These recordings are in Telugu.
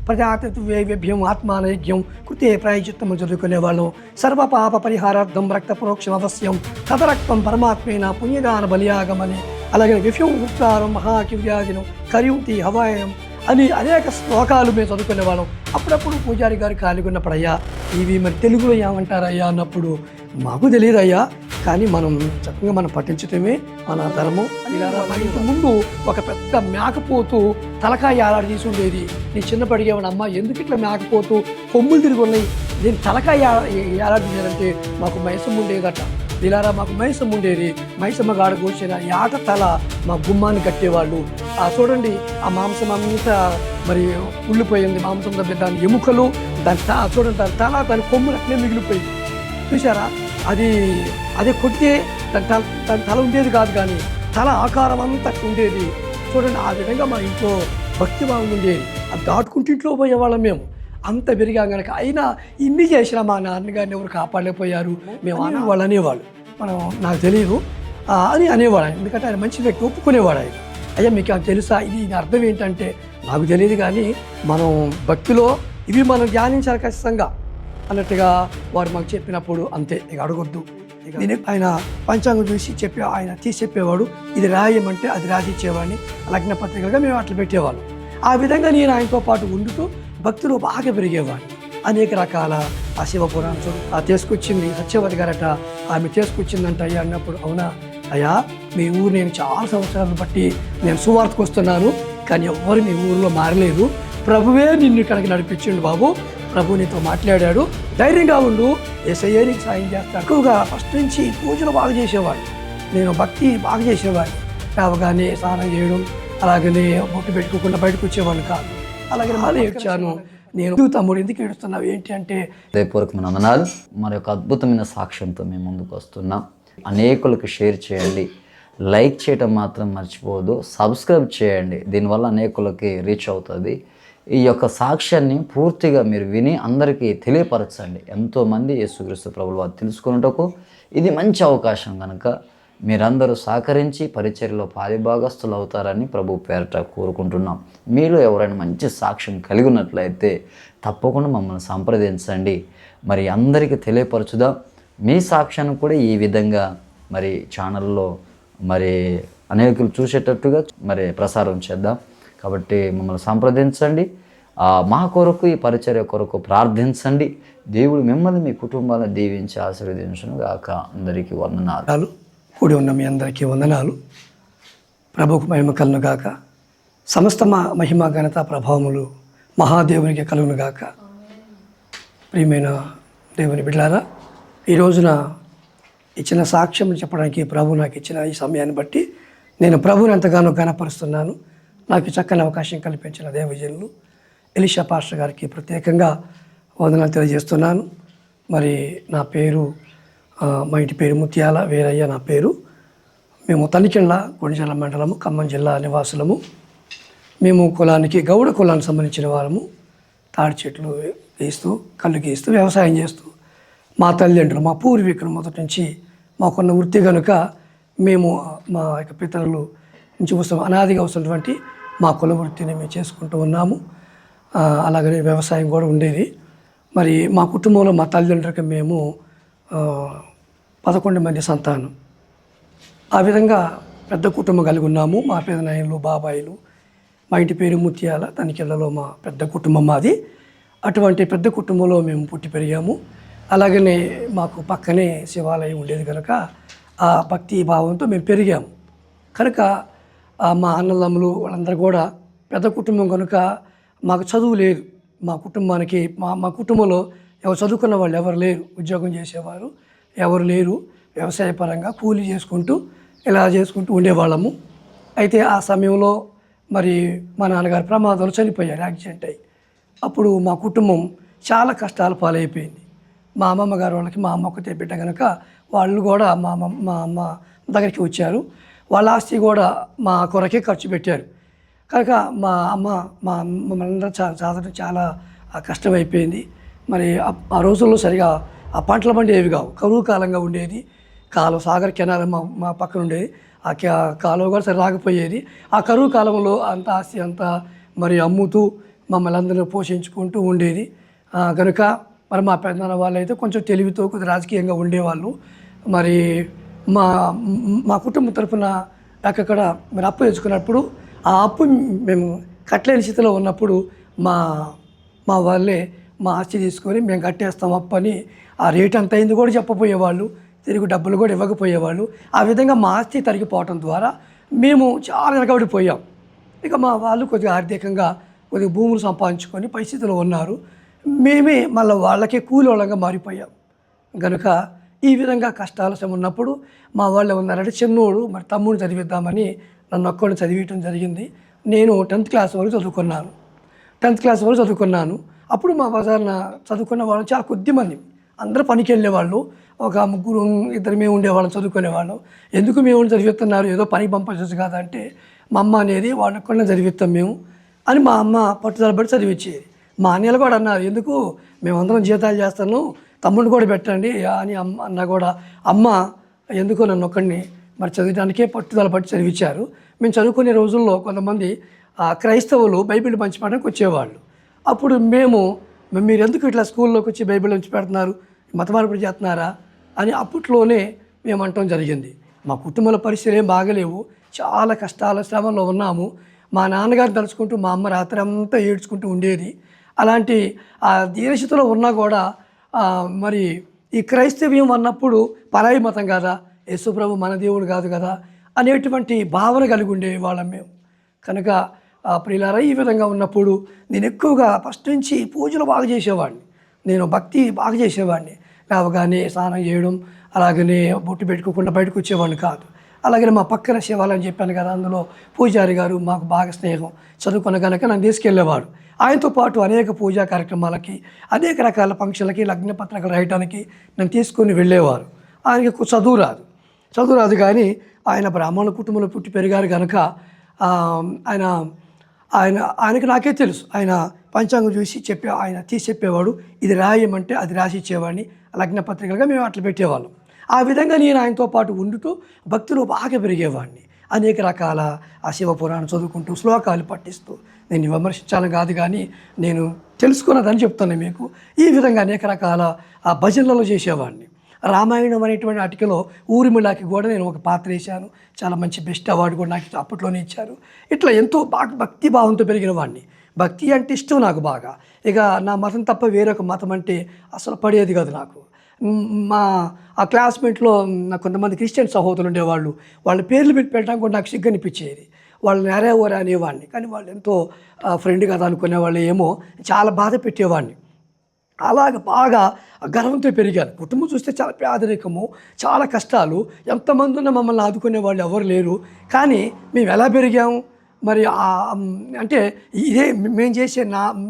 ప్రజాతృభ్యం ఆత్మానైక్యం కృతే ప్రాయచిత్తము చదువుకునేవాళ్ళం సర్వపాప పరిహారార్థం రక్త ప్రోక్షం అవశ్యం తదరక్తం పరమాత్మేన పుణ్యదాన బలియాగమని అలాగే విఫ్యం వృత్తారం మహాకివ్యాజనం కరియుతి హవాయం అని అనేక శ్లోకాలు మేము చదువుకునేవాళ్ళం. అప్పుడప్పుడు పూజారి గారు ఖాళీగా ఉన్నప్పుడు అయ్యా ఇవి మరి తెలుగులో ఏమంటారయ్యా అన్నప్పుడు మాకు తెలియదు అయ్యా, కానీ మనం చక్కగా మనం పఠించటమే మన ధర్మం. ఇలా ఇంటి ముందు ఒక పెద్ద మేకపోతూ తలకాయ ఏలాడి తీసి ఉండేది. నీ చిన్నపడిగేవాడు అమ్మ ఎందుకు ఇట్లా మేకపోతూ కొమ్ములు తిరిగి ఉన్నాయి, దీని తలకాయ ఏలాడి తీసారంటే మాకు మైసమ్మ ఉండేదట. ఇలారా మాకు మైసమ్మ ఉండేది, మైసమ్మ గాడ కూర్చిన యాట తల మా గుమ్మాన్ని కట్టేవాళ్ళు. చూడండి ఆ మాంసం అంతా మరి ఉల్లిపోయింది, మాంసం దాని ఎముకలు దాని చూడండి దాని తల దాని కొమ్ములు అట్లే మిగిలిపోయింది చూసారా. అదే కొట్టే దాని తల ఉండేది కాదు, కానీ తల ఆకారం అంతా ఉండేది చూడండి. ఆ విధంగా మా ఇంట్లో భక్తి భావం ఉండేది. అది దాటుకుంటూ ఇంట్లో పోయేవాళ్ళం మేము అంత పెరిగాం కనుక. అయినా ఇన్ని చేసినా మా నాన్నగారిని ఎవరు కాపాడలేకపోయారు మేము వాళ్ళు అనేవాళ్ళు. మనం నాకు తెలియదు అని అనేవాడు ఆయన, ఎందుకంటే ఆయన మంచి వ్యక్తి, ఒప్పుకునేవాడు ఆయన. అయ్యా మీకు అది తెలుసా, ఇది అర్థం ఏంటంటే నాకు తెలియదు, కానీ మనం భక్తిలో ఇవి మనం ధ్యానించాలి ఖచ్చితంగా అన్నట్టుగా వారు మాకు చెప్పినప్పుడు అంతే, ఇక అడగొద్దు. నేను ఆయన పంచాంగం చూసి ఆయన తీసి చెప్పేవాడు, ఇది రాయమంటే అది రాసిచ్చేవాడిని, లగ్న పత్రికలుగా మేము అట్లా పెట్టేవాళ్ళం. ఆ విధంగా నేను ఆయనతో పాటు ఉండుతూ భక్తులు బాగా పెరిగేవాడిని. అనేక రకాల ఆ శివపురాణం తీసుకొచ్చింది సత్యవతి గారట, ఆమె తీసుకొచ్చిందంట అయ్యా అన్నప్పుడు, అవునా అయ్యా మీ ఊరు నేను చాలా సంవత్సరాలు బట్టి నేను సువార్తకు వస్తున్నాను, కానీ ఎవ్వరు మీ ఊరిలో మారలేదు, ప్రభువే నిన్ను ఇక్కడికి నడిపించిండు బాబు, ప్రభు నీతో మాట్లాడాడు, ధైర్యంగా ఉండు, యేసయ్యే నీకు సాయం చేస్తాడు. ఎక్కువగా ఫస్ట్ నుంచి పూజలు బాగా చేసేవాడు, నేను భక్తి బాగా చేసేవాడిని. రావగానే స్నానం చేయడం, అలాగనే బొట్టు పెట్టుకోకుండా బయటకు వచ్చేవాడిని కాదు. అలాగే మళ్ళీ ఏడ్చాను, నేను తమ్ముడు ఎందుకు ఏడుస్తున్నావు ఏంటి అంటే. హృదయపూర్వకమైన వందనాలు. మరి ఒక అద్భుతమైన సాక్ష్యంతో మేము ముందుకు వస్తున్నాం. అనేకులకు షేర్ చేయండి, లైక్ చేయటం మాత్రం మర్చిపోవద్దు, సబ్స్క్రైబ్ చేయండి, దీనివల్ల అనేకులకి రీచ్ అవుతుంది. ఈ యొక్క సాక్ష్యాన్ని పూర్తిగా మీరు విని అందరికీ తెలియపరచండి. ఎంతోమంది యేసుక్రీస్తు ప్రభువు వారు తెలుసుకున్నటకు ఇది మంచి అవకాశం కనుక మీరందరూ సహకరించి పరిచర్యలో పాలిభాగస్తులు అవుతారని ప్రభు పేరట కోరుకుంటున్నాం. మీలో ఎవరైనా మంచి సాక్ష్యం కలిగి ఉన్నట్లయితే తప్పకుండా మమ్మల్ని సంప్రదించండి. మరి అందరికీ తెలియపరచుదాం. మీ సాక్ష్యాన్ని కూడా ఈ విధంగా మరి ఛానల్లో మరి అనేకులు చూసేటట్టుగా మరి ప్రసారం చేద్దాం. కాబట్టి మమ్మల్ని సంప్రదించండి. మా కొరకు ఈ పరిచర్య కొరకు ప్రార్థించండి. దేవుడు మిమ్మల్ని మీ కుటుంబాలను దీవించి ఆశీర్వదించును గాక. అందరికీ వందనాలు. కూడి ఉన్న మీ అందరికీ వందనాలు. ప్రభువుకు మహిమ కలుగును గాక. సమస్త మహిమ ఘనత ప్రభావములు మహాదేవునికి కలుగును గాక. ప్రియమైన దేవుని బిడ్డలారా, ఈ రోజున ఇచ్చిన సాక్ష్యం చెప్పడానికి ప్రభు నాకు ఇచ్చిన ఈ సమయాన్ని బట్టి నేను ప్రభువుని ఎంతగానో ఘనపరుస్తున్నాను. నాకు చక్కని అవకాశం కల్పించిన దేవజనులు ఎలీషా పాస్టర్ గారికి ప్రత్యేకంగా వందనాలు తెలియజేస్తున్నాను. మరి నా పేరు మా ఇంటి పేరు ముత్యాల వీరయ్య నా పేరు. మేము తనికెళ్ళ కొణిజల మండలము ఖమ్మం జిల్లా నివాసులము. మేము కులానికి గౌడ కులానికి సంబంధించిన వారము. తాడి చెట్లు గీస్తూ కళ్ళు గీస్తూ వ్యవసాయం చేస్తూ మా తల్లిదండ్రులు మా పూర్వీకులు మొదటి నుంచి మాకున్న వృత్తి కనుక మేము మా యొక్క పితరులు నుంచి అనాదిగా వస్తున్నటువంటి మా కుల వృత్తిని మేము చేసుకుంటూ ఉన్నాము. అలాగనే వ్యవసాయం కూడా ఉండేది. మరి మా కుటుంబంలో మా తల్లిదండ్రులకి మేము 11 మంది సంతానం. ఆ విధంగా పెద్ద కుటుంబం కలిగి ఉన్నాము. మా పెదనాయనలు బాబాయిలు. మా ఇంటి పేరు ముత్యాల, తనికెళ్ళలో మా పెద్ద కుటుంబం మాది. అటువంటి పెద్ద కుటుంబంలో మేము పుట్టి పెరిగాము. అలాగనే మాకు పక్కనే శివాలయం ఉండేది కనుక ఆ భక్తి భావంతో మేము పెరిగాము. కనుక మా అన్నదమ్ములు వాళ్ళందరూ కూడా పెద్ద కుటుంబం కనుక మాకు చదువు లేదు. మా కుటుంబానికి మా కుటుంబంలో ఎవరు చదువుకున్న వాళ్ళు ఎవరు లేరు, ఉద్యోగం చేసేవారు ఎవరు లేరు. వ్యవసాయపరంగా కూలీ చేసుకుంటూ ఇలా చేసుకుంటూ ఉండేవాళ్ళము. అయితే ఆ సమయంలో మరి మా నాన్నగారు ప్రమాదంలో చనిపోయారు, యాక్సిడెంట్ అయ్యి. అప్పుడు మా కుటుంబం చాలా కష్టాల పాలైపోయింది. మా అమ్మమ్మ గారు వాళ్ళకి మా అమ్మ ఒకటే బిడ్డ కనుక వాళ్ళు కూడా మా అమ్మ దగ్గరికి వచ్చారు. వాళ్ళ ఆస్తి కూడా మా కొరకే ఖర్చు పెట్టారు. కనుక మా అమ్మ మమ్మల్ని చాలా కష్టమైపోయింది. మరి ఆ రోజుల్లో సరిగా ఆ పంటల బండి ఏవి కావు, కరువు కాలంగా ఉండేది. కాలువ సాగర్ కెనాల్ మా పక్కన ఉండేది. ఆ కాలువ కూడా సరి రాకపోయేది. ఆ కరువు కాలంలో అంత ఆస్తి అంతా మరి అమ్ముతూ మమ్మల్ని అందరూ పోషించుకుంటూ ఉండేది. కనుక మరి మా పెద్దనాన్న వాళ్ళు అయితే కొంచెం తెలివితో కొద్దిగా రాజకీయంగా ఉండేవాళ్ళు. మరి మా మా కుటుంబం తరఫున అక్కడ మరి అప్పు తెచ్చుకున్నప్పుడు ఆ అప్పు మేము కట్టలేని స్థితిలో ఉన్నప్పుడు మా మా వాళ్ళే మా ఆస్తి తీసుకొని మేము కట్టేస్తాం అప్పు అని ఆ రేట్ ఎంత అయింది కూడా చెప్పపోయేవాళ్ళు, తిరిగి డబ్బులు కూడా ఇవ్వకపోయేవాళ్ళు. ఆ విధంగా మా ఆస్తి తరిగిపోవటం ద్వారా మేము చాలా వెనకబడిపోయాం. ఇక మా వాళ్ళు కొద్దిగా ఆర్థికంగా కొద్దిగా భూములు సంపాదించుకొని పరిస్థితిలో ఉన్నారు. మేమే మళ్ళీ వాళ్ళకే కూలి వాళ్ళంగా మారిపోయాం. కనుక ఈ విధంగా కష్టాలు ఉన్నప్పుడు మా వాళ్ళు ఉన్నారంటే చిన్నోడు మరి తమ్ముడు చదివిద్దామని నన్ను ఒక్కడిని చదివించడం జరిగింది. నేను 10th క్లాస్ వరకు చదువుకున్నాను. 10th క్లాస్ వరకు చదువుకున్నాను. అప్పుడు మా బజార్న చదువుకున్న వాళ్ళు చాలా కొద్దిమంది, అందరూ పనికి వెళ్ళేవాళ్ళు. ఒక ముగ్గురు ఇద్దరు మేము ఉండేవాళ్ళం చదువుకునేవాళ్ళం. ఎందుకు మేము చదివిస్తున్నారు, ఏదో పనికి పంపించచ్చు కదా అంటే మా అమ్మ అనేది వాళ్ళని ఒక్కడినే చదివిస్తాం మేము అని మా అమ్మ పట్టుదల పడి చదివించేది. మా అన్నయ్యలు కూడా అన్నారు, ఎందుకు మేమందరం జీతాలు చేస్తాను, తమ్ముడిని కూడా పెట్టండి అని అన్న కూడా అమ్మ ఎందుకో నన్ను ఒక్కడిని మరి చదివడానికే పట్టుదల పట్టి చదివించారు. మేము చదువుకునే రోజుల్లో కొంతమంది క్రైస్తవులు బైబిల్ పంచిపెట్టడానికి వచ్చేవాళ్ళు. అప్పుడు మీరు ఎందుకు ఇట్లా స్కూల్లోకి వచ్చి బైబిల్ పంచి పెడుతున్నారు, మత మార్పిడి చేస్తున్నారా అని అప్పట్లోనే మేము అనటం జరిగింది. మా కుటుంబాల పరిస్థితులు ఏం బాగలేవు, చాలా కష్టాల శ్రమంలో ఉన్నాము. మా నాన్నగారిని తలుచుకుంటూ మా అమ్మ రాత్రి అంతా ఏడ్చుకుంటూ ఉండేది. అలాంటి దీనస్థితిలో ఉన్నా కూడా మరి ఈ క్రైస్తవ్యం అన్నప్పుడు పరాయి మతం కదా, యేసుప్రభు మన దేవుడు కాదు కదా అనేటువంటి భావన కలిగి ఉండేవాళ్ళం మేము. కనుక ప్రియులారా, ఈ విధంగా ఉన్నప్పుడు నేను ఎక్కువగా ఫస్ట్ నుంచి పూజలు బాగా చేసేవాడిని, నేను భక్తి బాగా చేసేవాడిని. రావగానే స్నానం చేయడం, అలాగనే బొట్టు పెట్టుకోకుండా బయటకు వచ్చేవాడిని కాదు. అలాగే మా పక్కన శివాలయం చెప్పాను కదా, అందులో పూజారి గారు మాకు బాగా స్నేహం, చదువుకున్న కనుక నన్ను తీసుకెళ్ళేవాడు. ఆయనతో పాటు అనేక పూజా కార్యక్రమాలకి, అనేక రకాల ఫంక్షన్లకి, లగ్న పత్రికలు రాయడానికి నన్ను తీసుకొని వెళ్ళేవారు. ఆయనకి చదువు రాదు కానీ ఆయన బ్రాహ్మణ కుటుంబంలో పుట్టి పెరిగారు కనుక ఆయనకి నాకే తెలుసు. ఆయన పంచాంగం చూసి ఆయన తీసి చెప్పేవాడు, ఇది రాయమంటే అది రాసి ఇచ్చేవాడిని. లగ్న పత్రికలుగా మేము అట్లా పెట్టేవాళ్ళం. ఆ విధంగా నేను ఆయనతో పాటు ఉండుతూ భక్తులు బాగా పెరిగేవాడిని. అనేక రకాల ఆ శివపురాణం చదువుకుంటూ శ్లోకాలు పట్టిస్తూ, నేను విమర్శించాలని కాదు కానీ నేను తెలుసుకున్నదని చెప్తాను మీకు. ఈ విధంగా అనేక రకాల ఆ భజనలలో చేసేవాడిని. రామాయణం అనేటువంటి ఆర్టికల్లో ఊరిమిళాకి కూడా నేను ఒక పాత్ర వేశాను. చాలా మంచి బెస్ట్ అవార్డు కూడా నాకు అప్పట్లోనే ఇచ్చారు. ఇట్లా ఎంతో బాగా భక్తి భావంతో పెరిగిన వాడిని. భక్తి అంటే ఇష్టం నాకు బాగా. ఇక నా మతం తప్ప వేరొక మతం అంటే అసలు పడేది కాదు నాకు. మా ఆ క్లాస్మేట్లో నాకు కొంతమంది క్రిస్టియన్ సహోదరులు ఉండేవాళ్ళు. వాళ్ళ పేర్లు పెట్టి పెట్టడానికి కూడా నాకు సిగ్గు అనిపించేది. వాళ్ళని అరేవరా అనేవాడిని, కానీ వాళ్ళు ఎంతో ఫ్రెండ్ కదా అనుకునేవాళ్ళు ఏమో, చాలా బాధ పెట్టేవాడిని. అలాగ బాగా గర్వంతో పెరిగాను. కుటుంబం చూస్తే చాలా పేదరికము, చాలా కష్టాలు, ఎంతమంది ఉన్నా మమ్మల్ని ఆదుకునే వాళ్ళు ఎవరు లేరు. కానీ మేము ఎలా పెరిగాము మరి అంటే ఇదే మేము చేసే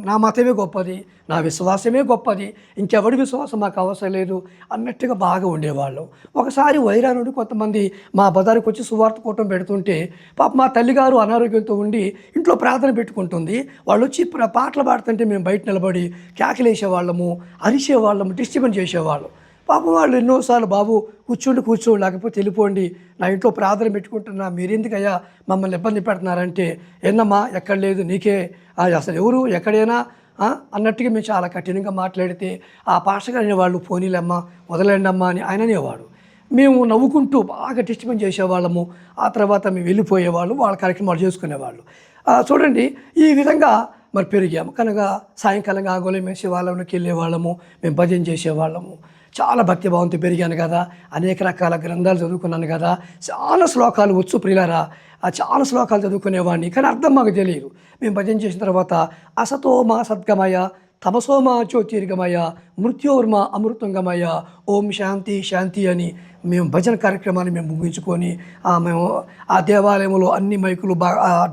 నా మతమే గొప్పది, నా విశ్వాసమే గొప్పది, ఇంకెవడి విశ్వాసం మాకు అవసరం లేదు అన్నట్టుగా బాగా ఉండేవాళ్ళం. ఒకసారి వైరా నుండి కొంతమంది మా బజారుకి వచ్చి సువార్త కూటం పెడుతుంటే పాప మా తల్లిగారు అనారోగ్యంతో ఉండి ఇంట్లో ప్రార్థన పెట్టుకుంటుంది. వాళ్ళు వచ్చి పాటలు పాడుతుంటే మేము బయట నిలబడి కేకలేసేవాళ్ళము, అరిసేవాళ్ళము, డిస్టర్బెన్స్ చేసేవాళ్ళం. పాపం వాళ్ళు ఎన్నోసార్లు, బాబు కూర్చోండి లేకపోతే వెళ్ళిపోండి, నా ఇంట్లో ప్రార్థన పెట్టుకుంటున్నా, మీరెందుకయ్యా మమ్మల్ని ఇబ్బంది పెడుతున్నారంటే, ఎన్నమ్మా ఎక్కడ లేదు నీకే, అసలు ఎవరు ఎక్కడైనా అన్నట్టుగా మేము చాలా కఠినంగా మాట్లాడితే ఆ పాస్టర్ గారు అనేవాళ్ళు, పోనీలమ్మా వదలండి అమ్మా అని ఆయన అనేవాడు. మేము నవ్వుకుంటూ బాగా డిస్టర్బెన్స్ చేసేవాళ్ళము. ఆ తర్వాత మేము వెళ్ళిపోయేవాళ్ళు, వాళ్ళ కార్యక్రమాలు చేసుకునేవాళ్ళు. చూడండి, ఈ విధంగా మరి పెరిగాము. కనుక సాయంకాలంగా ఆగోలే మేము శివాలయంలోకి వెళ్ళేవాళ్ళము, మేము భజన చేసేవాళ్ళము. చాలా భక్తిభావంతో పెరిగాను కదా, అనేక రకాల గ్రంథాలు చదువుకున్నాను కదా, చాలా శ్లోకాలు వచ్చు ప్రియులారా, చాలా శ్లోకాలు చదువుకునేవాడిని. కానీ అర్థం మాకు తెలియదు. మేము భజన చేసిన తర్వాత అసతోమా సద్గమయ, తమసోమా జ్యోతిర్గమయ, మృత్యోర్మ అమృతంగమయ, ఓం శాంతి శాంతి అని మేము భజన కార్యక్రమాన్ని మేము ముగించుకొని మేము ఆ దేవాలయంలో అన్ని మైకులు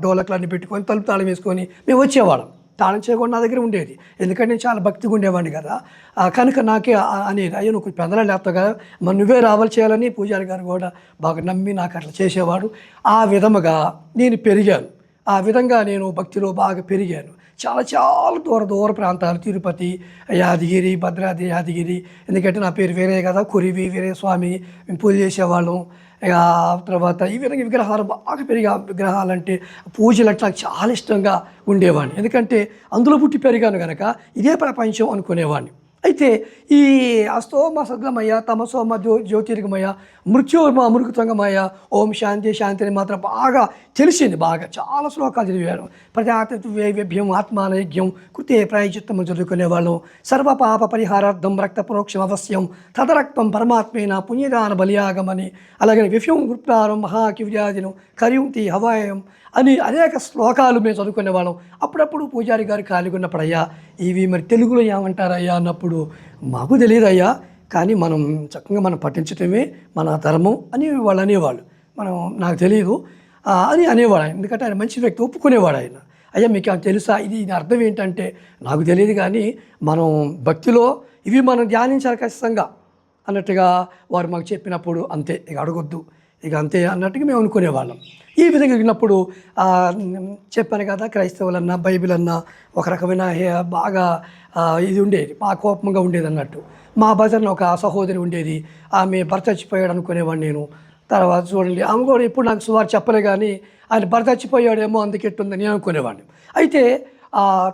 డోలకులు అన్నీ పెట్టుకొని తలుపు తాళం వేసుకొని మేము వచ్చేవాళ్ళం. తాళం చేయకుండా నా దగ్గర ఉండేది, ఎందుకంటే నేను చాలా భక్తిగా ఉండేవాడిని కదా. కనుక నాకే అనేది, అయ్యో నువ్వు పెద్దలా లేస్తావు కదా, మరి నువ్వే రావాలి చేయాలని పూజారి గారు కూడా బాగా నమ్మి నాకు అట్లా చేసేవాడు. ఆ విధముగా నేను పెరిగాను. ఆ విధంగా నేను భక్తిలో బాగా పెరిగాను. చాలా చాలా దూర ప్రాంతాలు, తిరుపతి, యాదగిరి, భద్రాద్రి, యాదగిరి. ఎందుకంటే నా పేరు వేరే కదా, కురివి వేరే స్వామి మేము పూజ చేసేవాళ్ళం. ఇక తర్వాత ఈ విధంగా విగ్రహాలు బాగా విగ్రహాలంటే పూజలు అంటే నాకు చాలా ఇష్టంగా ఉండేవాడిని. ఎందుకంటే అందులో పుట్టి పెరిగాను కనుక ఇదే ప్రపంచం అనుకునేవాడిని. అయితే ఈ అస్తోమ సద్గమయ, తమసోమ జ్యోతిర్గమయ, మృత్యోర్మ అమృతంగమయ, ఓం శాంతి శాంతి అని మాత్రం బాగా తెలిసింది. బాగా చాలా శ్లోకాలు చదివాను. ప్రజాతృభ్యం ఆత్మానైగ్యం కృతే ప్రాయచిత్తము చదువుకునేవాళ్ళం. సర్వ పాప పరిహారార్థం రక్త ప్రోక్షం అవశ్యం తదరక్తం పరమాత్మేన పుణ్యదాన బలియాగమని, అలాగే విఫ్యం గుప్తారం మహాకివ్యాధినం కరియుంతి హవాయం అని అనేక శ్లోకాలు మేము చదువుకునేవాళ్ళం. అప్పుడప్పుడు పూజారి గారు ఖాళీగా ఉన్నప్పుడు, అయ్యా ఇవి మరి తెలుగులో ఏమంటారయ్యా అన్నప్పుడు, మాకు తెలియదు అయ్యా, కానీ మనం చక్కగా మనం పఠించటమే మన ధర్మం అని వాళ్ళు అనేవాళ్ళు. నాకు తెలియదు అని అనేవాడు ఆయన. ఎందుకంటే ఆయన మంచి వ్యక్తి, ఒప్పుకునేవాడు ఆయన. అయ్యా మీకు ఏమైనా తెలుసా, ఇది అర్థం ఏంటంటే, నాకు తెలియదు కానీ మనం భక్తిలో ఇవి మనం ధ్యానించాలి ఖచ్చితంగా అన్నట్టుగా వారు మాకు చెప్పినప్పుడు, అంతే ఇక అడగొద్దు ఇక అంతే అన్నట్టుగా మేము అనుకునేవాళ్ళం. ఈ విధంగా వెళ్ళినప్పుడు చెప్పాను కదా, క్రైస్తవులన్నా బైబిల్ అన్నా ఒక రకమైన బాగా ఇది ఉండేది, బాగా కోపంగా ఉండేది అన్నట్టు. మా బజార్లో ఒక సహోదరి ఉండేది, ఆమె భర్త చచ్చిపోయాడు అనుకునేవాడిని నేను. తర్వాత చూడండి, ఆమె కూడా ఎప్పుడు నాకు సువార్త చెప్పలే కానీ ఆయన భర్త చచ్చిపోయాడేమో అందుకెట్టుందని నేను అనుకునేవాడిని. అయితే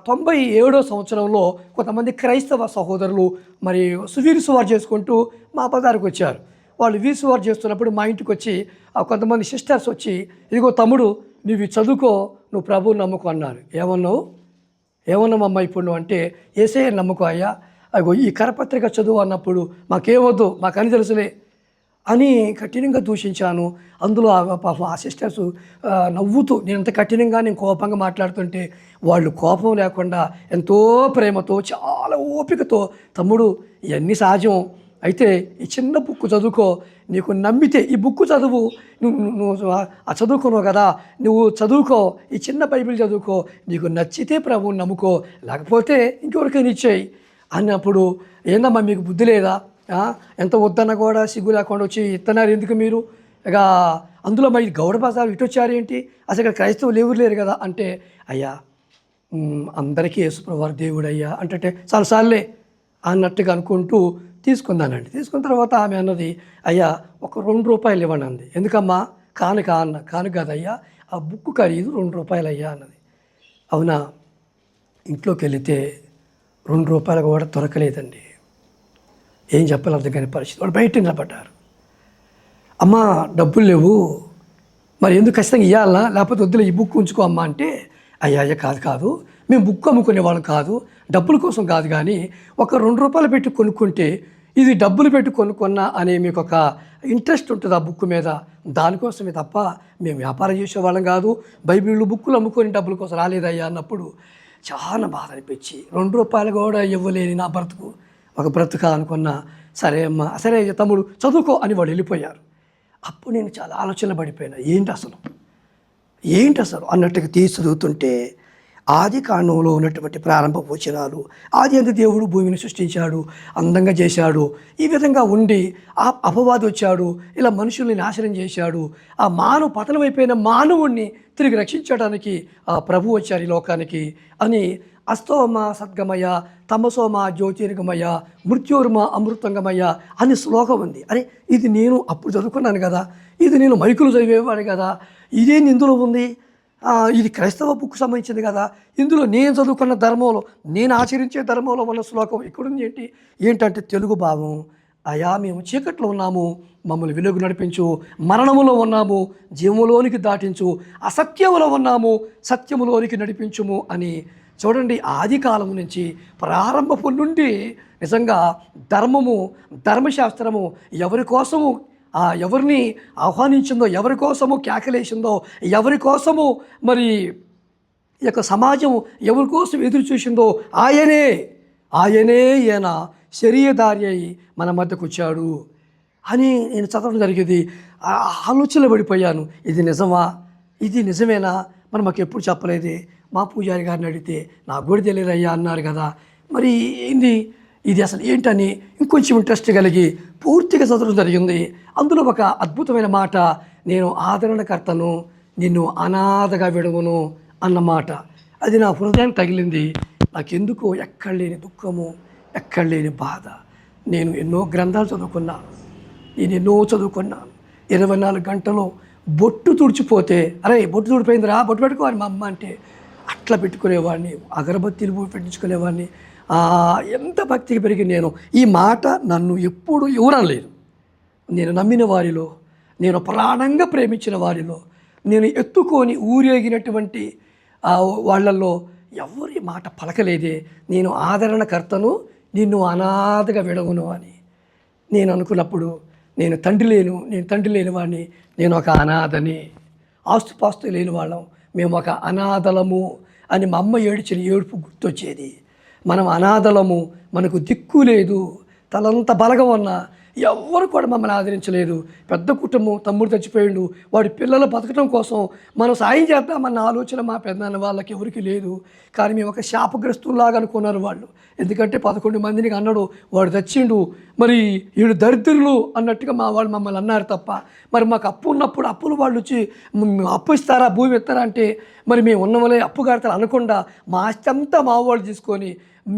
97వ సంవత్సరంలో కొంతమంది క్రైస్తవ సహోదరులు మరి వీరు సువార్త చేసుకుంటూ మా బజారుకు వచ్చారు. వాళ్ళు వీసువారు చేస్తున్నప్పుడు మా ఇంటికి వచ్చి కొంతమంది సిస్టర్స్ వచ్చి, ఇదిగో తమ్ముడు నువ్వు చదువుకో, నువ్వు ప్రభువు నమ్ముకో అన్నారు. ఏమన్నామమ్మా ఇప్పుడు నువ్వు అంటే, యేసయ్య నమ్ముకో అయ్యా, అగో ఈ కరపత్రిక చదువు అన్నప్పుడు మాకేమొద్దు, మాకని తెలుసులే అని కఠినంగా దూషించాను. అందులో పాపం ఆ సిస్టర్స్ నవ్వుతూ, నేను కోపంగా మాట్లాడుతుంటే వాళ్ళు కోపం లేకుండా ఎంతో ప్రేమతో చాలా ఓపికతో, తమ్ముడు ఇవన్నీ సహజం, అయితే ఈ చిన్న బుక్ చదువుకో, నీకు నమ్మితే ఈ బుక్ చదువు, నువ్వు చదువుకున్నావు కదా, నువ్వు చదువుకో, ఈ చిన్న బైబిల్ చదువుకో, నీకు నచ్చితే ప్రభువుని నమ్ముకో, లేకపోతే ఇంకెవరికైనా ఇచ్చేయి అన్నప్పుడు, ఏందమ్మా మీకు బుద్ధి లేదా, ఎంత వద్దన్నా కూడా సిగ్గు లేకుండా వచ్చి ఇస్తున్నారు ఎందుకు మీరు, ఇక అందులో మరి గౌడ బజార్ ఇటు వచ్చారేంటి, అసలు ఇక్కడ క్రైస్తవులు ఎవరు లేరు కదా అంటే, అయ్యా అందరికీ యేసుప్రభువారు దేవుడు అయ్యా అంటే చాలాసార్లే అన్నట్టుగా అనుకుంటూ తీసుకున్నానండి. తీసుకున్న తర్వాత ఆమె అన్నది, అయ్యా ఒక ₹2 ఇవ్వండి అంది. ఎందుకమ్మా, కానుక అన్న. కానుక కాదయ్యా, ఆ బుక్ ఖరీదు ₹2 అయ్యా అన్నది. అవునా, ఇంట్లోకి వెళితే ₹2 కూడా దొరకలేదండి. ఏం చెప్పాలి అర్థం కాని పరిస్థితి. వాళ్ళు బయట నిలబడ్డారు. అమ్మా డబ్బులు లేవు, మరి ఎందుకు ఖచ్చితంగా ఇవ్వాలా, లేకపోతే వద్దులే ఈ బుక్ ఉంచుకో అమ్మా అంటే, అయ్యా కాదు మేము బుక్ అమ్ముకునే వాళ్ళం కాదు, డబ్బుల కోసం కాదు, కానీ ఒక ₹2 పెట్టి కొనుక్కుంటే ఇది డబ్బులు పెట్టి కొనుక్కున్నా అనే మీకు ఒక ఇంట్రెస్ట్ ఉంటుంది ఆ బుక్ మీద, దానికోసమే తప్ప మేము వ్యాపారం చేసేవాళ్ళం కాదు, బైబిళ్ళు బుక్కులు అమ్ముకొని డబ్బుల కోసం రాలేదయ్యా అన్నప్పుడు చాలా బాధ అనిపించి, ₹2 కూడా ఇవ్వలేని నా బ్రతుకు ఒక బ్రతుక అనుకున్నా. సరే అమ్మా, సరే తమ్ముడు చదువుకో అని వాళ్ళు వెళ్ళిపోయారు. అప్పుడు నేను చాలా ఆలోచన పడిపోయినా, ఏంటి అసలు అన్నట్టుగా తీసి చదువుతుంటే, ఆది కాండంలో ఉన్నటువంటి ప్రారంభ వచనాలు, ఆది అందు దేవుడు భూమిని సృష్టించాడు, అందంగా చేశాడు, ఈ విధంగా ఉండి ఆ అపవాది వచ్చాడు, ఇలా మనుషుల్ని నాశనం చేశాడు, ఆ పతనమైపోయిన మానవుణ్ణి తిరిగి రక్షించడానికి ఆ ప్రభు వచ్చారు ఈ లోకానికి అని అస్తోమ సద్గమయ, తమసోమ జ్యోతిర్గమయ, మృత్యోర్మ అమృతంగమయ అని శ్లోకం ఉంది. అరే ఇది నేను అప్పుడు చదువుకున్నాను కదా, ఇది నేను మైకులు చదివేవాడు కదా, ఇదేంది ఇందులో ఉంది, ఇది క్రైస్తవ బుక్ సంబంధించింది కదా, ఇందులో నేను చదువుకున్న ధర్మంలో, నేను ఆచరించే ధర్మంలో ఉన్న శ్లోకం ఇక్కడుంది ఏంటంటే తెలుగు భావం, అయా మేము చీకట్లో ఉన్నాము, మమ్మల్ని వెలుగు నడిపించు, మరణములో ఉన్నాము, జీవములోనికి దాటించు, అసత్యములో ఉన్నాము, సత్యములోనికి నడిపించుము అని. చూడండి, ఆది కాలం నుంచి ప్రారంభపు నుండి నిజంగా ధర్మశాస్త్రము ఎవరి కోసము ఎవరిని ఆహ్వానించిందో, ఎవరి కోసము కేకలేసిందో, ఎవరి కోసము మరి ఈ యొక్క సమాజం ఎవరి కోసం ఎదురు చూసిందో ఆయనే ఈయన శరీరధారి అయి మన మధ్యకు వచ్చాడు అని నేను చదవడం జరిగేది. ఆలోచనలో పడిపోయాను, ఇది నిజమా, ఇది నిజమేనా, మరి మాకు ఎప్పుడు చెప్పలేదే, మా పూజారి గారిని అడిగితే నాకు కూడా తెలియదయ్యా అన్నారు కదా, మరి ఏంది ఇది అసలు ఏంటని ఇంకొంచెం ఇంట్రెస్ట్ కలిగి పూర్తిగా చదవడం జరిగింది. అందులో ఒక అద్భుతమైన మాట, నేను ఆదరణకర్తను, నిన్ను అనాథగా విడవను అన్నమాట. అది నా హృదయానికి తగిలింది. నాకెందుకో ఎక్కడ లేని దుఃఖము, ఎక్కడ లేని బాధ. నేను ఎన్నో గ్రంథాలు చదువుకున్నాను, నేను ఎన్నో చదువుకున్నాను. 24 గంటలు బొట్టు తుడిచిపోతే, అరే బొట్టు తుడిపోయిందిరా, బొట్టు పెట్టుకోవాలి మా అమ్మ అంటే అట్లా పెట్టుకునేవాడిని, అగరబత్తీలు పెట్టించుకునేవాడిని. ఎంత భక్తికి పెరిగి నేను ఈ మాట నన్ను ఎప్పుడు ఎవరనలేదు. నేను నమ్మిన వారిలో, నేను ప్రాణంగా ప్రేమించిన వారిలో, నేను ఎత్తుకొని ఊరేగినటువంటి వాళ్ళల్లో ఎవరి మాట పలకలేదే. నేను ఆదరణకర్తను, నిన్ను అనాథగా విడవను అని నేను అనుకున్నప్పుడు, నేను తండ్రి లేని వాడిని, నేను ఒక అనాథని, ఆస్తుపాస్తు లేని వాళ్ళం, మేము ఒక అనాథలము అని మా అమ్మ ఏడ్చిన ఏడుపు గుర్తొచ్చేది. మనం అనాథలము, మనకు దిక్కు లేదు, తలంత బలగం ఉన్న ఎవ్వరు కూడా మమ్మల్ని ఆదరించలేదు. పెద్ద కుటుంబం, తమ్ముడు చచ్చిపోయిండు, వాడి పిల్లలు బతకడం కోసం మనం సాయం చేద్దామన్న ఆలోచన మా పెద్దనాన్న వాళ్ళకి ఎవరికి లేదు. కానీ మేము ఒక శాపగ్రస్తులాగా అనుకున్నారు వాళ్ళు. ఎందుకంటే 11 మందిని అన్నాడు, వాడు చచ్చిండు, మరి వీళ్ళు దరిద్రులు అన్నట్టుగా మా వాళ్ళు మమ్మల్ని అన్నారు తప్ప, మరి మాకు అప్పు ఉన్నప్పుడు అప్పులు వాళ్ళు వచ్చి అప్పు ఇస్తారా, భూమి ఇస్తారా అంటే మరి మేము ఉన్నవలే అప్పు కడతారు అనకుండా మా ఆస్తి అంతా మా వాళ్ళు తీసుకొని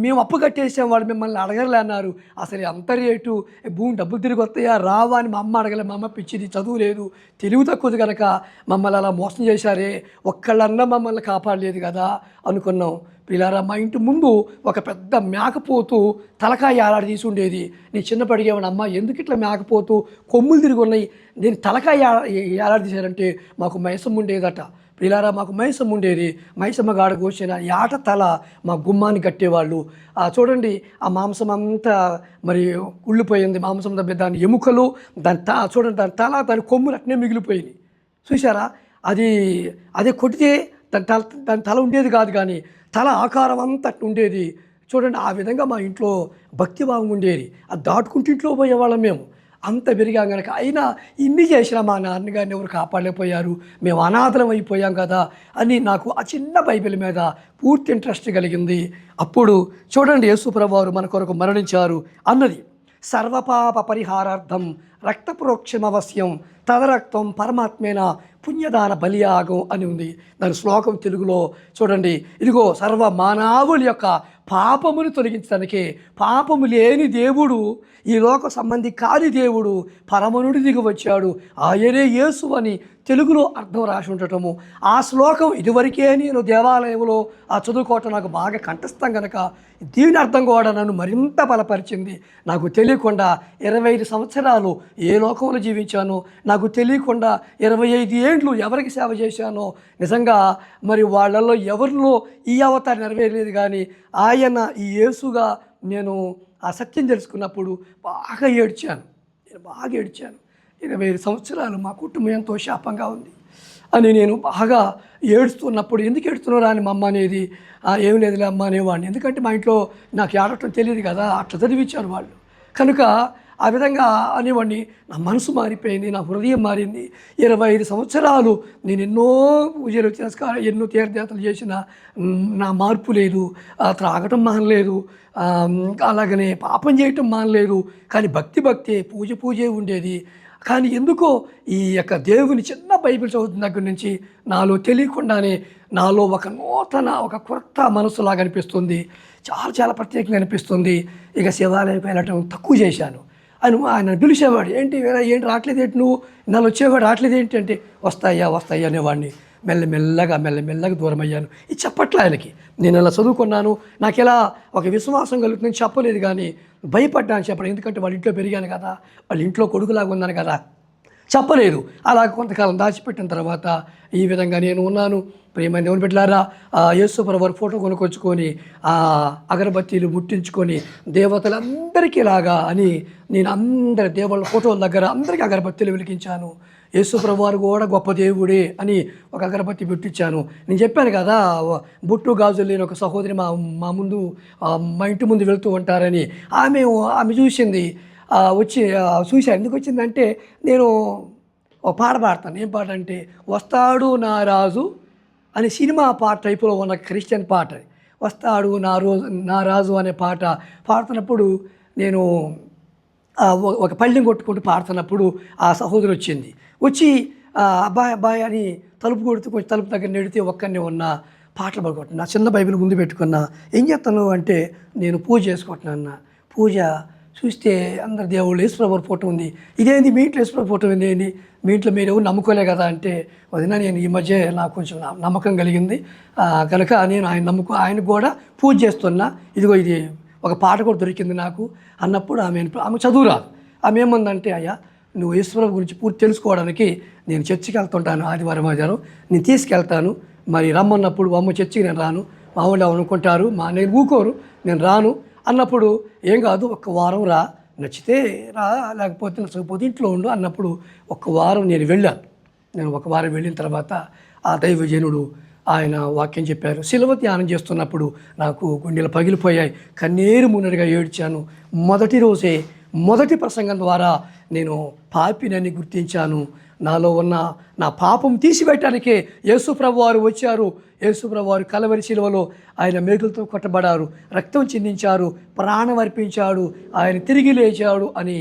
మేము అప్పు కట్టేసాం, వాడు మిమ్మల్ని అడగలే అన్నారు. అసలు అంత రేటు భూమి డబ్బులు తిరిగి వస్తాయా రావా అని మా అమ్మ అడగలే. మా అమ్మ పిచ్చిది, చదువు లేదు, తెలివి తక్కువది కనుక మమ్మల్ని అలా మోసం చేశారే, ఒక్కళ్ళన్నా మమ్మల్ని కాపాడలేదు కదా అనుకున్నాం. పిల్లారా, మా ఇంటి ముందు ఒక పెద్ద మేకపోతు తలకాయ ఏలాడి తీసి ఉండేది. నేను చిన్నప్పుడు అడిగేవాడిని, అమ్మ ఎందుకు ఇట్లా మేకపోతూ కొమ్ములు తిరిగి ఉన్నాయి, దీన్ని తలకాయ ఏలాడి తీశారంటే మాకు మైసమ్మ ఉండేదట. పిల్లారా, మాకు మైసమ్మ ఉండేది. మైసమ్మ గాడ కోసిన యాట తల మా గుమ్మాన్ని కట్టేవాళ్ళు. చూడండి, ఆ మాంసం అంతా మరి ఉళ్ళిపోయింది, మాంసం దాని ఎముకలు, చూడండి దాని తల, దాని కొమ్ములు అట్నే మిగిలిపోయింది. చూసారా, అదే కొట్టితే దాని తల ఉండేది కాదు, కానీ తల ఆకారం అంతా అట్లా ఉండేది. చూడండి, ఆ విధంగా మా ఇంట్లో భక్తిభావం ఉండేది. అది దాటుకుంటూ ఇంట్లో పోయేవాళ్ళం మేము. అంత పెరిగాం కనుక. అయినా ఇన్ని చేసినా మా నాన్నగారిని ఎవరు కాపాడలేకపోయారు, మేము అనాథలం అయిపోయాం కదా అని నాకు ఆ చిన్న బైబిల్ మీద పూర్తి ఇంట్రెస్ట్ కలిగింది. అప్పుడు చూడండి, యేసుప్రభువు వారు మన కొరకు మరణించారు అన్నది. సర్వపాప పరిహారార్థం రక్తప్రోక్షమవశ్యం తదరక్తం పరమాత్మేన పుణ్యదాన బలియాగం అని ఉంది. దాని శ్లోకం తెలుగులో చూడండి, ఇదిగో సర్వ మానవుల యొక్క పాపమును తొలగించడానికే, పాపము లేని దేవుడు, ఈ లోక సంబంధి కాని దేవుడు పరమనుడి దిగి వచ్చాడు, ఆయనే యేసు అని తెలుగులో అర్థం రాసి ఉండటము. ఆ శ్లోకం ఇదివరకే నేను దేవాలయంలో చదువుకోవటం నాకు బాగా కంఠస్థం కనుక దీని అర్థం కూడా నన్ను మరింత బలపరిచింది. నాకు తెలియకుండా 25 సంవత్సరాలు ఏ లోకంలో జీవించానో, నాకు తెలియకుండా 25 ఏండ్లు ఎవరికి సేవ చేశానో, నిజంగా మరి వాళ్ళల్లో ఎవరిలో ఈ అవతారం నెరవేరలేదు. కానీ ఆయన ఈ యేసుగా నేను ఆ సత్యం తెలుసుకున్నప్పుడు బాగా ఏడ్చాను. 25 సంవత్సరాలు మా కుటుంబం ఎంతో శాపంగా ఉంది అని నేను బాగా ఏడుస్తున్నప్పుడు, ఎందుకు ఏడుస్తున్నారా అని మా అమ్మ అనేది, ఏం లేదులే అమ్మ అనేవాడిని. ఎందుకంటే మా ఇంట్లో నాకు ఏడటం తెలియదు కదా, అట్లా చదివించారు వాళ్ళు కనుక ఆ విధంగా అనేవాడిని. నా మనసు మారిపోయింది, నా హృదయం మారింది. 25 సంవత్సరాలు నేను ఎన్నో పూజలు తిరస్కారం, ఎన్నో తీర్థయాత్రలు చేసిన నా మార్పు లేదు. త్రాగటం మానలేదు, అలాగనే పాపం చేయటం మానలేదు. కానీ భక్తే, పూజే ఉండేది. కానీ ఎందుకో ఈ యొక్క దేవుని చిన్న బైబిల్ చదువుతున్న దగ్గర నుంచి నాలో తెలియకుండానే నాలో ఒక నూతన, ఒక కొత్త మనసులాగా అనిపిస్తుంది. చాలా ప్రత్యేకంగా అనిపిస్తుంది. ఇక శివాలయంకి వెళ్ళటం తక్కువ చేశాను. ఆయన పిలిచేవాడు, ఏంటి రావట్లేదు ఏంటి, నువ్వు నాలో వచ్చేవాడు రావట్లేదు ఏంటి అంటే, వస్తాయా అనేవాడిని. మెల్లమెల్లగా దూరం అయ్యాను. ఇది చెప్పట్లే ఆయనకి, నేను అలా చదువుకున్నాను, నాకు ఎలా ఒక విశ్వాసం కలుగుతుందని చెప్పలేదు. కానీ భయపడ్డాను చెప్పడం, ఎందుకంటే వాళ్ళ ఇంట్లో పెరిగాను కదా, వాళ్ళ ఇంట్లో కొడుకులాగా ఉన్నాను కదా, చెప్పలేదు. అలా కొంతకాలం దాచిపెట్టిన తర్వాత ఈ విధంగా నేను ఉన్నాను. ప్రియమైన దేవుని బిడ్డలారా, యేసుప్రభువు వారి ఫోటో కొనుక్కొచ్చుకొని అగరబత్తీలు ముట్టించుకొని దేవతలందరికీ లాగా అని నేను అందరి దేవుళ్ళ ఫోటోల దగ్గర అందరికీ అగరబత్తీలు వెలిగించాను. యేసుప్రభువు వారు కూడా గొప్ప దేవుడే అని ఒక అగరబత్తి పెట్టించాను. నేను చెప్పాను కదా, బొట్టు గాజులు లేని ఒక సహోదరి మా ఇంటి ముందు వెళ్తూ ఉంటారని. ఆమె చూసింది, వచ్చి చూశాను. ఎందుకు వచ్చిందంటే, నేను ఒక పాట పాడతాను. ఏం పాట అంటే, వస్తాడు నా రాజు అని సినిమా పాట టైపులో ఉన్న క్రిస్టియన్ పాట. వస్తాడు నా రాజు అనే పాట పాడుతున్నప్పుడు నేను ఒక పళ్ళెం కొట్టుకుంటూ పాడుతున్నప్పుడు ఆ సహోదరి వచ్చి అబ్బాయి అని తలుపు కొడుతూ కొంచెం తలుపు దగ్గర నెడితే ఒక్కనే ఉన్నా. పాటలు పాడుకుంటున్నా. నా చిన్న బైబిల్ ముందు పెట్టుకున్నా. ఏం చేస్తాను అంటే నేను పూజ చేసుకుంటున్నా. పూజ చూస్తే అందరు దేవుళ్ళు యేసుప్రభు ఫోటో ఉంది. ఇదేంది మీ ఇంట్లో యేసుప్రభు ఫోటో ఉంది ఏంది, మీ ఇంట్లో మీరు ఎవరు నమ్ముకోలే కదా అంటే, వదిన నేను ఈ మధ్య నాకు కొంచెం నమ్మకం కలిగింది కనుక నేను ఆయనకు కూడా పూజ చేస్తున్నా, ఇదిగో ఇది ఒక పాట కూడా దొరికింది నాకు అన్నప్పుడు ఆమె చదువు రాదు. ఆమె ఏమందంటే, అయ్యా నువ్వు యేసుప్రభు గురించి పూర్తి తెలుసుకోవడానికి నేను చర్చికి వెళ్తుంటాను, ఆదివారం నేను తీసుకెళ్తాను, మరి రమ్మన్నప్పుడు అమ్మ చర్చికి నేను రాను, మా వాళ్ళు అనుకుంటారు నేను ఊకోరు, నేను రాను అన్నప్పుడు ఏం కాదు ఒక్క వారం రా, నచ్చితే రా లేకపోతే నచ్చకపోతే ఇంట్లో ఉండు అన్నప్పుడు ఒక్క వారం నేను వెళ్ళాను. నేను ఒక వారం వెళ్ళిన తర్వాత ఆ దైవజనుడు ఆయన వాక్యం చెప్పారు. శిలువ ధ్యానం చేస్తున్నప్పుడు నాకు గుండెలు పగిలిపోయాయి, కన్నీరు మున్నడిగా ఏడ్చాను. మొదటి రోజే మొదటి ప్రసంగం ద్వారా నేను పాపినని గుర్తించాను. నాలో ఉన్న నా పాపం తీసివేయటానికే యేసుప్రభు వారు వచ్చారు. యేసుప్రభు వారు కలవరి శిలువలో ఆయన మేకులతో కొట్టబడారు, రక్తం చిందించారు, ప్రాణం అర్పించాడు, ఆయన తిరిగి లేచాడు అని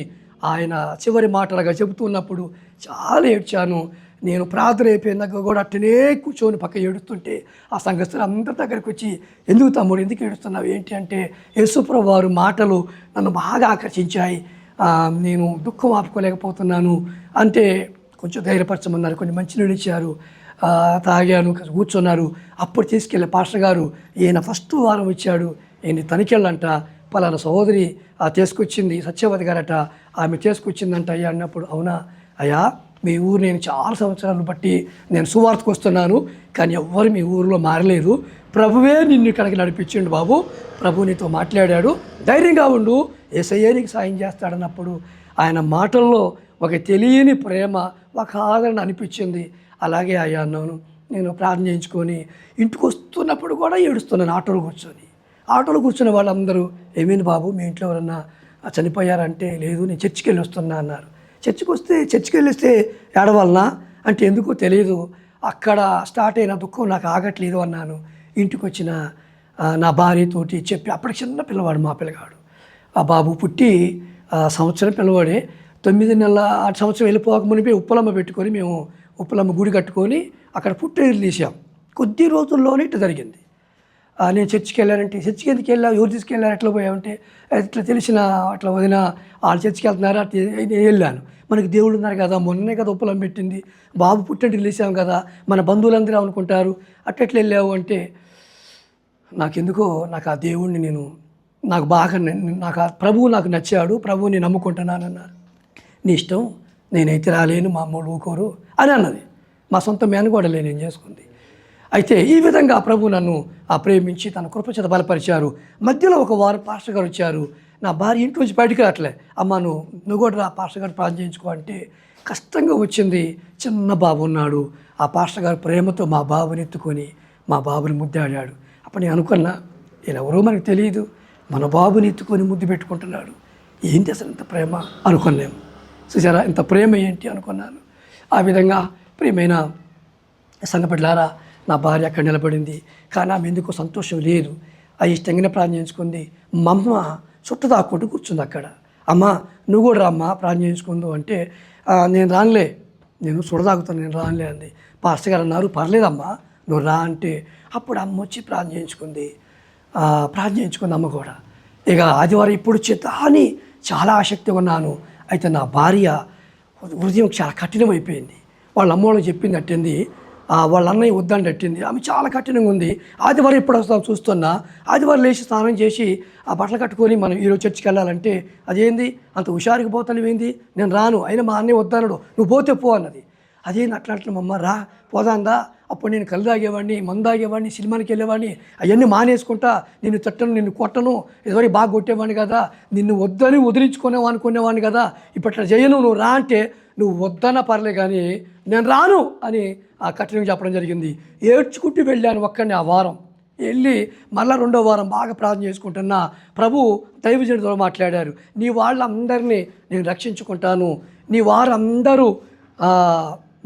ఆయన చివరి మాటలుగా చెబుతున్నప్పుడు చాలా ఏడ్చాను. నేను ప్రార్థన అయిపోయినాక కూడా అట్టనే కూర్చొని పక్క ఏడుస్తుంటే ఆ సంఘస్థులు అందరి దగ్గరికి వచ్చి, ఎందుకు తమ్ముడు ఎందుకు ఏడుస్తున్నావు ఏంటి అంటే, యేసుప్రభు వారు మాటలు నన్ను బాగా ఆకర్షించాయి, నేను దుఃఖం ఆపుకోలేకపోతున్నాను అంటే కొంచెం ధైర్యపరచమన్నారు. కొన్ని మంచినీళ్ళు ఇచ్చారు, తాగాను, కూర్చున్నారు. అప్పుడు తీసుకెళ్ళే పాస్టర్ గారు ఈయన ఫస్ట్ వారం ఇచ్చాడు, ఈయన తనికెళ్ళంట, పలానా సహోదరి తీసుకొచ్చింది సత్యవతి గారట, ఆమె తీసుకొచ్చిందంట అయ్యా అన్నప్పుడు, అవునా అయ్యా మీ ఊరు నేను చాలా సంవత్సరాలు బట్టి నేను సువార్తకు వస్తున్నాను, కానీ ఎవ్వరు మీ ఊరిలో మారలేదు, ప్రభువే నిన్ను ఇక్కడికి నడిపించిండు బాబు, ప్రభు నీతో మాట్లాడాడు, ధైర్యంగా ఉండు, యేసయ్యే నీకు సాయం చేస్తాడన్నప్పుడు ఆయన మాటల్లో ఒక తెలియని ప్రేమ, ఒక ఆదరణ అనిపించింది. అలాగే అయ్యా అన్నాను. నేను ప్రార్థన చేయించుకొని ఇంటికి వస్తున్నప్పుడు కూడా ఏడుస్తున్నాను. ఆటోలో కూర్చున్న వాళ్ళందరూ, ఏమైంది బాబు మీ ఇంట్లో ఎవరన్నా చనిపోయారంటే, లేదు నేను చర్చికి వెళ్ళి వస్తున్నా అన్నారు. చర్చికి వెళ్ళిస్తే ఏడవలనా అంటే, ఎందుకో తెలియదు, అక్కడ స్టార్ట్ అయిన దుఃఖం నాకు ఆగట్లేదు అన్నాను. ఇంటికి వచ్చిన నా భార్యతోటి చెప్పి, అప్పటికి చిన్న పిల్లవాడు మా పిల్లగాడు, ఆ బాబు పుట్టి సంవత్సరం పిల్లవాడే, 9 నెలల ఆ సంవత్సరం వెళ్ళిపోక మునిపి ఉప్పలమ్మ పెట్టుకొని మేము ఉప్పలమ్మ గుడి కట్టుకొని అక్కడ పుట్టేరు తీసాం. కొద్ది రోజుల్లోనే ఇట్లా జరిగింది. నేను చర్చికి వెళ్ళానంటే, చర్చికి ఎందుకు వెళ్ళావు, ఎవరు తీసుకెళ్ళారు, ఎట్లా పోయామంటే, ఇట్లా తెలిసిన అట్లా వదిన వాళ్ళు చర్చికి వెళ్తున్నారు, నేను వెళ్ళాను. మనకి దేవుళ్ళు ఉన్నారు కదా, మొన్నే కదా ఉప్పలమ్మ పెట్టింది, బాబు పుట్టింటికి వెళ్ళేసాం కదా, మన బంధువులందరూ అనుకుంటారు, అట్లా వెళ్ళావు అంటే, నాకెందుకో నాకు ఆ దేవుణ్ణి నాకు బాగా నాకు ఆ ప్రభువు నాకు నచ్చాడు, ప్రభువుని నమ్ముకుంటున్నాను అన్నారు. నీ ఇష్టం, నేనైతే రాలేను, మా అమ్మోడు ఊకోరు అని అన్నది. మా సొంత మేనగోడలే నేను చేసుకుంది. అయితే ఈ విధంగా ప్రభు నన్ను ప్రేమించి తన కృపచేత బలపరిచారు. మధ్యలో ఒక వారం పాస్టర్ గారు వచ్చారు. నా భార్య ఇంటి నుంచి బయటికి రావట్లే, అమ్మ నువ్వు కూడా రా పాస్టర్ గారు ప్రార్థన చేయించుకో అంటే కష్టంగా వచ్చింది. చిన్న బాబు ఉన్నాడు. ఆ పాస్టర్ గారు ప్రేమతో మా బాబుని ఎత్తుకొని మా బాబుని ముద్దాడాడు. అప్పుడు నేను అనుకున్నా, నేను ఎవరో మనకు తెలియదు, మన బాబుని ఎత్తుకొని ముద్దు పెట్టుకుంటున్నాడు, ఏంటి అసలు ఇంత ప్రేమ అనుకున్నాము. చూసారా ఇంత ప్రేమ ఏంటి అనుకున్నాను. ఆ విధంగా ప్రియమైన సంగపడ్లారా, నా భార్య అక్కడ నిలబడింది, కానీ ఆమె ఎందుకో సంతోషం లేదు. ఇష్టంగానే ప్రార్థన చేయించుకుంది. మా అమ్మ చుట్ట దాక్కుంటూ కూర్చుంది అక్కడ. అమ్మ నువ్వు కూడా రామ్మా ప్రార్థన చేయించుకుందు అంటే, నేను రానులే, నేను చుడదాగుతాను, నేను రానులే అంది. పాస్టర్ గారు అన్నారు, పర్లేదమ్మా నువ్వు రా అంటే, అప్పుడు అమ్మ వచ్చి ప్రార్థన చేయించుకుంది. అమ్మ కూడా. ఇక ఆదివారం ఇప్పుడు చేద్దా అని చాలా ఆసక్తి ఉన్నాను. అయితే నా భార్య హృదయం చాలా కఠినమైపోయింది. వాళ్ళ అమ్మోళ్ళకి చెప్పింది అట్టింది, వాళ్ళ అన్నయ్య వద్దండి అట్టింది. ఆమె చాలా కఠినంగా ఉంది. ఆదివారం ఎప్పుడు వస్తాం చూస్తున్నా, ఆదివారం లేచి స్నానం చేసి ఆ బట్టలు కట్టుకొని మనం ఈరోజు చర్చికి వెళ్ళాలంటే, అదేంది అంత హుషారుగా పోతాను ఏంది, నేను రాను, అయినా మా అన్నయ్య వద్దన్నాడు, నువ్వు పోతే పో అన్నది. అదేంది అట్లా అమ్మ రా పోదాందా, అప్పుడు నేను కళ్ళు తాగేవాడిని, మందు తాగేవాడిని, సినిమాకి వెళ్ళేవాడిని, అవన్నీ మానేసుకుంటా, నిన్ను తట్టను, నిన్ను కొట్టను, ఇదివరకు బాగా కొట్టేవాడిని కదా, నిన్ను వద్దని అనుకునేవాడిని కదా, ఇప్పట్లో చేయను, నువ్వు రా అంటే, నువ్వు వద్దన్నా పర్లే కానీ నేను రాను అని ఆ కఠినంగా చెప్పడం జరిగింది. ఏడ్చుకుంటూ వెళ్ళాను ఒక్కడిని. ఆ వారం వెళ్ళి మళ్ళీ 2వ వారం బాగా ప్రార్థన చేసుకుంటున్నా. ప్రభు దైవజనుడితో మాట్లాడారు, నీ వాళ్ళందరినీ నేను రక్షించుకుంటాను, నీ వారందరూ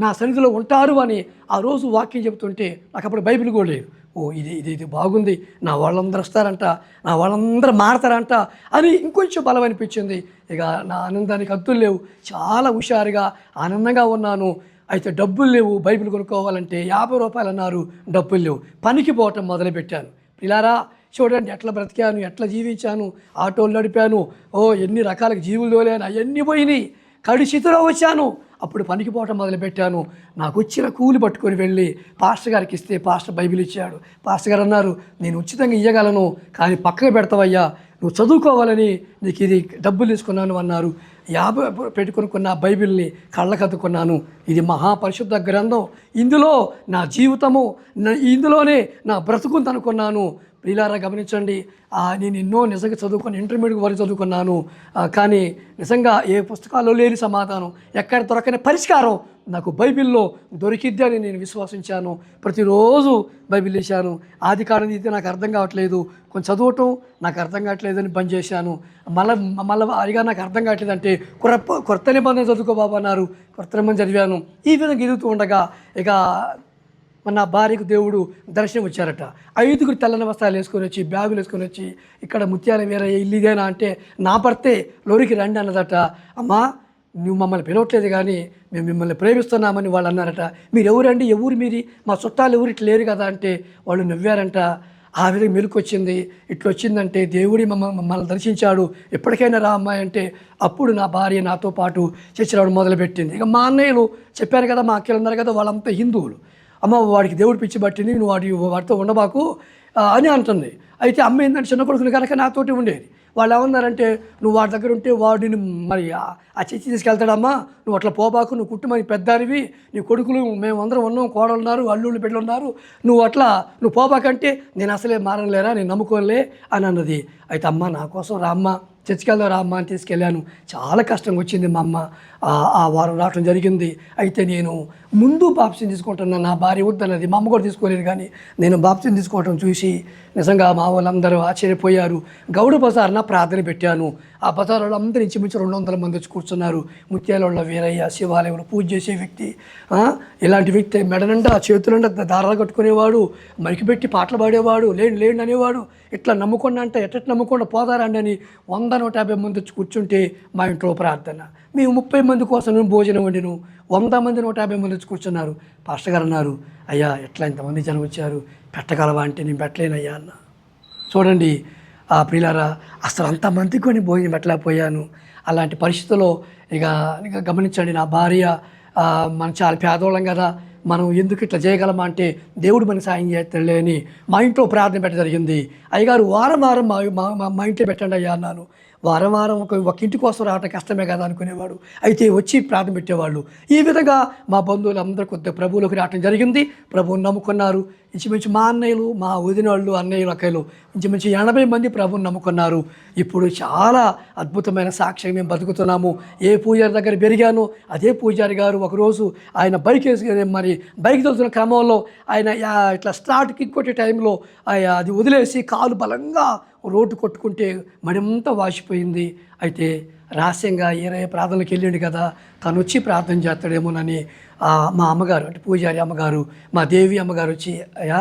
నా సన్నిధిలో ఉంటారు అని ఆ రోజు వాక్యం చెబుతుంటే నాకు అప్పుడు బైబిల్ కూడా లేదు. ఇది బాగుంది, నా వాళ్ళందరూ వస్తారంట, నా వాళ్ళందరూ మారతారంట అని ఇంకొంచెం బలం అనిపించింది. ఇక నా ఆనందానికి హద్దులు లేవు, చాలా హుషారుగా ఆనందంగా ఉన్నాను. అయితే డబ్బులు లేవు, బైబిల్ కొనుక్కోవాలంటే 50 రూపాయలు అన్నారు, డబ్బులు లేవు. పనికి పోవటం మొదలుపెట్టాను. పిల్లారా చూడండి ఎట్లా బ్రతికాను, ఎట్లా జీవించాను, ఆటోలు నడిపాను, ఎన్ని రకాల జీవులు తోలాను, అవన్నీ పోయినాయి. కడిచితిలో వచ్చాను. అప్పుడు పనికి పోవటం మొదలుపెట్టాను. నాకు వచ్చిన కూలి పట్టుకొని వెళ్ళి పాస్టర్ గారికి ఇస్తే పాస్టర్ బైబిల్ ఇచ్చాడు. పాస్టర్ గారు అన్నారు, నేను ఉచితంగా ఇవ్వగలను, కానీ పక్కకు పెడతావయ్యా, నువ్వు చదువుకోవాలని నీకు ఇది డబ్బులు తీసుకున్నాను అన్నారు. 50 పెట్టుకొనుకున్న బైబిల్ని కళ్ళకద్దుకున్నాను. ఇది మహాపరిశుద్ధ గ్రంథం, ఇందులో నా జీవితము, ఇందులోనే నా బ్రతుకుంది అనుకున్నాను. ప్రియులారా గమనించండి, నేను ఎన్నో నిజంగా చదువుకొని ఇంటర్మీడియట్ వరకు చదువుకున్నాను, కానీ నిజంగా ఏ పుస్తకాల్లో లేని సమాధానం, ఎక్కడ దొరకని పరిష్కారం నాకు బైబిల్లో దొరికిద్ది అని నేను విశ్వసించాను. ప్రతిరోజు బైబిల్ వేశాను. ఆది కాలం ఇది నాకు అర్థం కావట్లేదు, కొంచెం చదవటం నాకు అర్థం కావట్లేదు అని బంద్ చేశాను. మళ్ళీ అడిగా నాకు అర్థం కావట్లేదు అంటే కొత్త నిబంధన చదువుకో బాబు అన్నారు. కొత్త నిబంధన చదివాను. ఈ విధంగా ఎదుగుతూ ఉండగా ఇక నా భార్యకు దేవుడు దర్శనం వచ్చారట. 5 తెల్లని వస్త్రాలు వేసుకొని వచ్చి, బ్యాగులు వేసుకొని వచ్చి, ఇక్కడ ముత్యాల వేరే ఇల్లు ఇదేనా అంటే, నా భర్తే లోనికి రండి అన్నదట. అమ్మా నువ్వు మమ్మల్ని పిలవట్లేదు కానీ మేము మిమ్మల్ని ప్రేమిస్తున్నామని వాళ్ళు అన్నారట. మీరు ఎవరండి, ఎవరు మీరి, మా చుట్టాలు ఎవరు ఇట్లా లేరు కదా అంటే వాళ్ళు నవ్వారంట. ఆ విధంగా మెలకు వచ్చింది. ఇట్లా వచ్చిందంటే దేవుడి మమ్మల్ని దర్శించాడు, ఎప్పటికైనా రా అమ్మాయి అంటే అప్పుడు నా భార్య నాతో పాటు చర్చ్ రావడం మొదలుపెట్టింది. ఇక మా అన్నయ్యలు చెప్పారు కదా, మా అక్కలు ఉన్నారు కదా, వాళ్ళంతా హిందువులు. అమ్మ వాడికి దేవుడు పిచ్చి పట్టింది, నువ్వు వాడితో ఉండబాకు అని అంటుంది. అయితే అమ్మ ఏంటంటే చిన్న కొడుకుని కనుక నాతోటి ఉండేది. వాళ్ళు ఏమన్నారంటే, నువ్వు వాడి దగ్గర ఉంటే వాడిని మరి ఆ చర్చి తీసుకెళ్తాడమ్మా, నువ్వు అట్లా పోబాకు, నువ్వు కుటుంబానికి పెద్దానివి, నీ కొడుకులు మేము అందరం ఉన్నాం, కోడలు ఉన్నారు, అల్లుళ్ళు బిడ్డలు ఉన్నారు, నువ్వు పోబాకంటే నేను అసలే మారలేరా, నేను నమ్ముకోలే అని అన్నది. అయితే అమ్మ నా కోసం రామ్మ, చర్చికి వెళ్దాం రామ్మ అని తీసుకెళ్ళాను. చాలా కష్టంగా వచ్చింది మా అమ్మ, ఆ వారం రావడం జరిగింది. అయితే నేను ముందు బాప్తిసం తీసుకుంటున్నా, నా భార్య వద్దన్నది, మా అమ్మ కూడా తీసుకోలేదు, కానీ నేను బాప్తిసం తీసుకోవటం చూసి నిజంగా మా వాళ్ళందరూ ఆశ్చర్యపోయారు. గౌడ బజార్న ప్రార్థన పెట్టాను. ఆ బజార్ వాళ్ళు అందరూ ఇంచుమించు 200 మంది వచ్చి కూర్చున్నారు. ముత్యాల వీరయ్య శివాలయంలో పూజ చేసే వ్యక్తి, ఇలాంటి వ్యక్తి, మెడనండా చేతులండా దారాలు కట్టుకునేవాడు, మైకి పెట్టి పాటలు పాడేవాడు, లేండి అనేవాడు. ఇట్లా నమ్ముకుండా అంటే ఎట్ట నమ్ముకుండా పోదారండి అని 100-150 మంది వచ్చి కూర్చుంటే మా ఇంట్లో ప్రార్థన. మేము 30 మంది కోసం మేము భోజనం వండిను. 100 మంది 150 మంది వచ్చి కూర్చున్నారు. పాస్టర్ గారు అన్నారు, అయ్యా ఎట్లా ఇంతమంది జనం వచ్చారు, పెట్టగలవా అంటే నేను పెట్టలేనయ్యా అన్న. చూడండి ప్రియులారా, అసలు అంతమందికి కొని భోజనం పెట్టలేకపోయాను. అలాంటి పరిస్థితుల్లో ఇక గమనించండి, నా భార్య మనం చాలా పేదోళ్ళం కదా, మనం ఎందుకు ఇట్లా చేయగలమా అంటే దేవుడు మనకి సాయం చేస్తాడులే అని మా ఇంట్లో ప్రార్థన పెట్ట జరిగింది. అయ్యగారు వారం మా ఇంట్లో పెట్టండి అయ్యా అన్నాను. వారం ఒక ఇంటి కోసం రావటం కష్టమే కదా అనుకునేవాడు. అయితే వచ్చి ప్రార్థన పెట్టేవాళ్ళు. ఈ విధంగా మా బంధువులు అందరూ కొద్దిగా ప్రభువులోకి రావటం జరిగింది. ప్రభువుని నమ్ముకున్నారు. ఇంచుమించు మా అన్నయ్యలు, మా వదిన వాళ్ళు, అన్నయ్యలు, అక్కలు ఇంచుమించు 80 మంది ప్రభువుని నమ్ముకున్నారు. ఇప్పుడు చాలా అద్భుతమైన సాక్ష్యం మేము బతుకుతున్నాము. ఏ పూజారి దగ్గర పెరిగానో అదే పూజారి గారు ఒకరోజు ఆయన బైక్ తోలుతున్న క్రమంలో ఆయన ఇట్లా స్టార్ట్కి కొట్టే టైంలో అది వదిలేసి కాలు బలంగా రోడ్డు కొట్టుకుంటే మడంతా వాసిపోయింది. అయితే రహస్యంగా ఏరయ్య ప్రార్థనలకు వెళ్ళిండు కదా, తను వచ్చి ప్రార్థన చేస్తాడేమోనని మా అమ్మగారు అంటే పూజారి అమ్మగారు, మా దేవి అమ్మగారు వచ్చి, అయ్యా